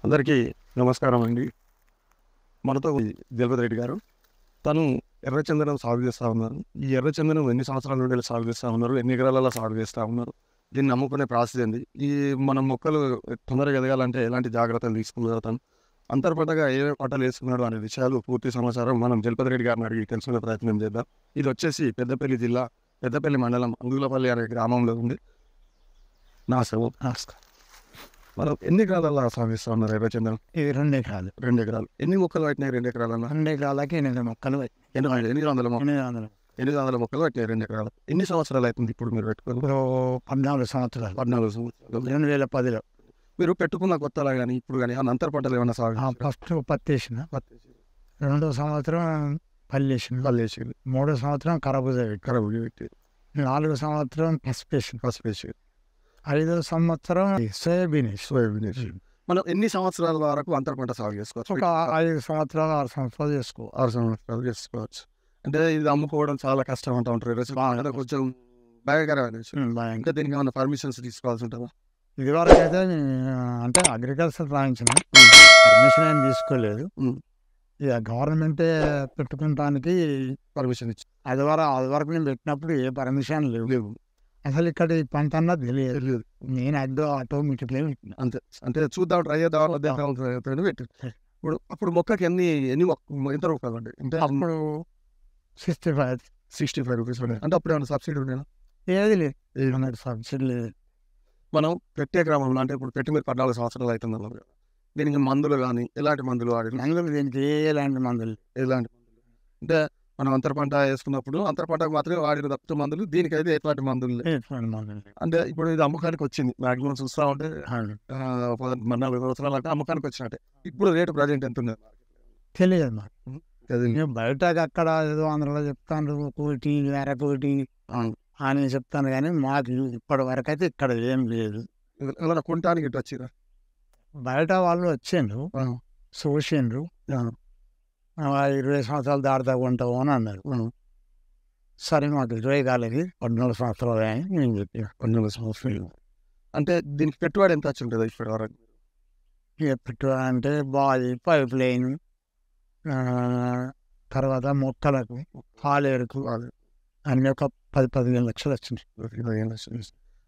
అందరికీ నమస్కారం అండి. మనతో జలపతి రెడ్డి గారు. తను ఎర్రచందనం సాగు చేస్తూ ఉన్నారు. ఈ ఎర్రచందనం ఎన్ని సంవత్సరాల నుండి సాగు చేస్తూ ఉన్నారు, ఎన్ని ఎకరాలలో సాగు చేస్తూ ఉన్నారు, దీన్ని అమ్ముకునే ప్రాసెస్ ఏంది, ఈ మన మొక్కలు తొందరగా ఎదగాలంటే ఎలాంటి జాగ్రత్తలు తీసుకున్నారు, తను అంతర్ పంటగా ఏమేమి పంటలు వేసుకున్నాడు అనే విషయాలు పూర్తి సమాచారం మనం జలపతి రెడ్డి గారిని అడిగి తెలుసుకునే ప్రయత్నం చేద్దాం. ఇది వచ్చేసి పెద్దపల్లి జిల్లా పెద్దపల్లి మండలం అంగులపల్లి అనే గ్రామంలో ఉంది. నమస్కారం. మనం ఎన్ని ఎకరాలలో సాగు చేస్తూ ఉన్నారు ఎర్రచందనం? ఇది 2 ఎకరాలు. 2 ఎకరాలు. ఎన్ని మొక్కలు పట్టినాయి 2 ఎకరాలన్నా? 2 ఎకరాలకి 8 మొక్కలు 800 800 మొక్కలు పట్టినాయి 2 ఎకరాలు. ఎన్ని సంవత్సరాలు అవుతుంది ఇప్పుడు మీరు పెట్టుకుని? ఇప్పుడు 14 సంవత్సరాలు. 14 సంవత్సరాలు. 2010లో మీరు పెట్టుకున్న కొత్తలా కానీ ఇప్పుడు కానీ అంతర పంటలు ఏమైనా సాగు ఫస్ట్ పత్తి వేసిన, రెండో సంవత్సరం పల్లి వేసిన, మూడో సంవత్సరం కరబూజ పెట్టి 4 సంవత్సరం పసుపు వేసిన, 5వ సంవత్సరం సోయాబీన్ వేసి. మనం ఎన్ని సంవత్సరాల వరకు అంతర పంట సాగు చేసుకోవచ్చు? ఒక 5 సంవత్సరాలు 6 సంవత్సరాలు చేసుకో. 6 సంవత్సరాలు చేసుకోవచ్చు. అంటే ఇది అమ్ముకోవడం చాలా కష్టం అంటూ ఉంటారు. కొంచెం భయంకరమైన విషయం. అంటే దీనికి ఏమైనా పర్మిషన్స్ తీసుకోవాల్సి ఉంటుందా? ఇదివరకు అయితే అంటే అగ్రికల్చర్ రాయించిన పర్మిషన్ ఏం తీసుకోలేదు. ఇక గవర్నమెంటే పెట్టుకోవడానికి పర్మిషన్ ఇచ్చి అది వరకు నేను పెట్టినప్పుడు ఏ పర్మిషన్ లేవు. అసలు ఇక్కడ ఈ పంట అన్నది తెలియదు. నేను ఆటోమేటిక్లీ పెట్టిన అంతే. అంటే చూద్దాం, ట్రై చేద్దాం పెట్టి అప్పుడు మొక్కకి ఎంత రూపాయలు అండి? అంటే అప్పుడు 65 రూపీస్ ఉన్నాయి. అంటే అప్పుడు ఏమైనా సబ్సిడీ ఉండేనా? ఏది లేదు, సబ్సిడీ లేదు. మనం పెట్టే క్రమంలో అంటే ఇప్పుడు పెట్టి మీరు 14 సంవత్సరాలు అవుతుంది అన్నారు కదా, దీనికి మందులు కానీ ఎలాంటి మందులు వాడి? మందులు దీనికి ఎలాంటి మందులు అంటే మనం అంతర పంట వేసుకున్నప్పుడు అంతర పంటకు మాత్రమే వాడిన తప్పితే మందులు, దీనికైతే ఎట్లాంటి మందులు లేవు. అంటే ఇప్పుడు ఇది అమ్మకానికి వచ్చింది, మాక్సిమం చూస్తూ ఉంటే 14 సంవత్సరాలు అంటే అమ్మకానికి వచ్చినట్టే. ఇప్పుడు రేటు ప్రజెంట్ ఎంత ఉంది? తెలియదు మాకు. బయట అక్కడ ఏదో ఆంధ్రలో చెప్తాను 1 2 అని చెప్తాను, కానీ మాకు ఇప్పటి వరకు అయితే ఇక్కడ ఏం లేదు. కొనడానికి ఇటు వచ్చిరా? బయట వాళ్ళు వచ్చిండ్రు, చూసిండ్రు, 20 సంవత్సరాలు దాటిదా కొంటావు అని అన్నారు. సరే మాకు 20 కాలేదు, 14 సంవత్సరాలు అని నేను చెప్పిన. 14 సంవత్సరాలు అంటే దీనికి పెట్టుబడి ఎంత వచ్చి ఉంటుంది ఇప్పటి వరకు? ఇక పెట్టుబడి అంటే బావి, పైప్ లైన్, తర్వాత మొక్కలకు పాలేరుకు అన్ని ఒక 10-15 లక్షలు వచ్చింది. 15 లక్షలు.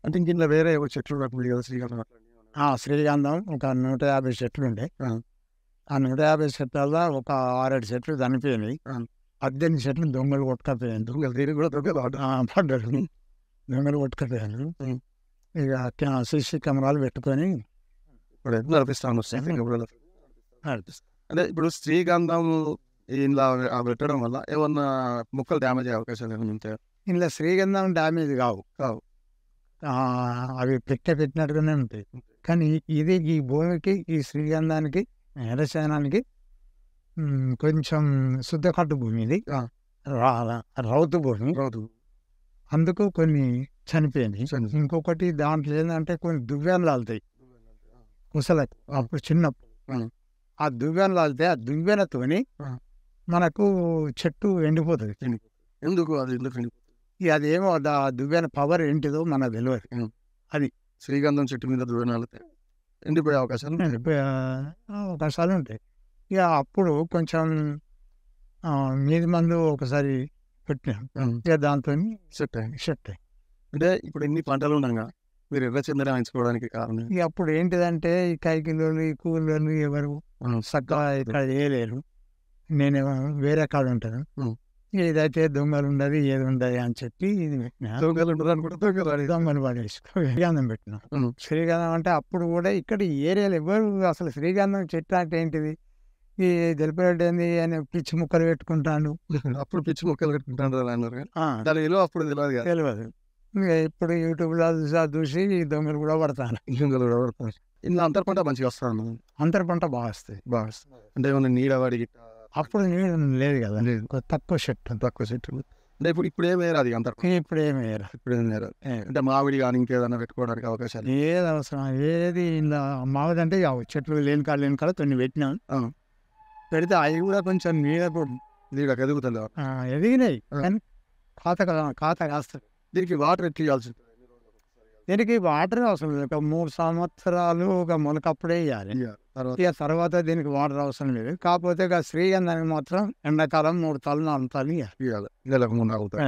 అంటే ఇంక వేరే చెట్లు రకం కదా శ్రీగంధం? శ్రీగంధం ఒక 150 చెట్లు ఉండే. ఆ 150 చెట్ల ఒక 6-7 చెట్లు చనిపోయినాయి. 18 చెట్లు దొంగలు కొట్టుకపోయాను. దీనికి కూడా పడ్డారు, దొంగలు కొట్టుకపోయాను. ఇక సీసీ కెమెరాలు పెట్టుకొని నడిపిస్తాను. అంటే ఇప్పుడు శ్రీగంధం ఇలా పెట్టడం వల్ల ఏమన్నా మొక్కలు డ్యామేజ్ అయ్యే అవకాశాలు ఏమైనా ఉంటాయా? ఇలా శ్రీగంధం డ్యామేజ్ కావు, అవి పెట్టినట్టుగానే ఉంటాయి. కానీ ఇది ఈ భూమికి, ఈ శ్రీగంధానికి, ఎర్రచందనానికి కొంచెం శుద్ధకట్టు భూమి, ఇది రౌతు భూమి, అందుకు కొన్ని చనిపోయింది. ఇంకొకటి దాంట్లో ఏంటంటే కొన్ని దువ్యాలు లాలుతాయి కుసలకి. అప్పుడు చిన్నప్పుడు ఆ దువ్యాలు లాలితే ఆ దువ్వెనతోని మనకు చెట్టు ఎండిపోతుంది. ఎందుకు అది? అదేమో ఆ దువ్వెన పవర్ ఏంటిదో మనకు తెలియదు. అది శ్రీగంధం చెట్టు మీద దువ్వెనలు ఎండిపోయే అవకాశాలు ఉంటాయి. ఇక అప్పుడు కొంచెం మీది మందు ఒకసారి పెట్టినాం, ఇక దాంతో సెట్ అయ్యి. అంటే ఇప్పుడు ఎన్ని పంటలు ఉండగా మీరు ఎర్రచందనం ఎంచుకోవడానికి కారణం? ఇక అప్పుడు ఏంటిదంటే ఈ కైకిలోళ్ళు, ఈ కూలీలు ఎవరు చక్కగా ఇక్కడ వేయలేరు. నేను వేరే కాడ ఉంటాను. ఏదైతే దొంగలు ఉండదు, ఏది ఉండదు అని చెప్పి ఇది పెట్టినా. దొంగలు ఉండదు అనుకుంటే దొంగలు పడేసి శ్రీగంధం పెట్టినా. శ్రీగంధం అంటే అప్పుడు కూడా ఇక్కడ ఏరియాలో ఎవరు అసలు శ్రీగంధం చెట్టు అంటే ఏంటిది, ఈ తెలిపేటి ఏంది అని పిచ్చి ముక్కలు పెట్టుకుంటాను. అప్పుడు పిచ్చి ముక్కలు పెట్టుకుంటాను అన్నారు, అప్పుడు తెలియదు. ఇప్పుడు యూట్యూబ్లో చూసి దొంగలు కూడా పడతాను. ఇలా అంతర పంట మంచిగా వస్తాను. అంతర పంట బాగా వస్తాయి. అంటే ఏమన్నా నీడవాడి అప్పుడు నీడ లేదు కదా, తక్కువ చెట్టు. అంటే ఇప్పుడు ఏమేయారు అది అంతర్? ఇప్పుడు ఏమేయారు. అంటే మామిడి కానీ ఇంకేదన్నా పెట్టుకోవడానికి అవకాశాలు? ఏది అవసరం, ఏది ఇలా మామిడి అంటే చెట్లు లేని కాడ కొన్ని పెట్టినాం. పెడితే అవి కూడా కొంచెం నీడకు ఎదుగుతుంది, ఎదిగినాయి, కానీ ఖాతా కాస్తాయి. దీనికి వాటర్ ఎట్లా ఇవ్వాల్సి ఉంటుంది? దీనికి వాటర్ అవసరం లేదు. ఒక 3 సంవత్సరాలు ఒక మొలకప్పుడే వేయాలి. ఇక తర్వాత దీనికి వాటర్ అవసరం లేదు. కాకపోతే ఇక శ్రీగంధానికి మాత్రం ఎండాకాలం 3 తాళ్ళు 4 తాళ్ళు వేయాలి. నెలకు 3 అవుతాయి.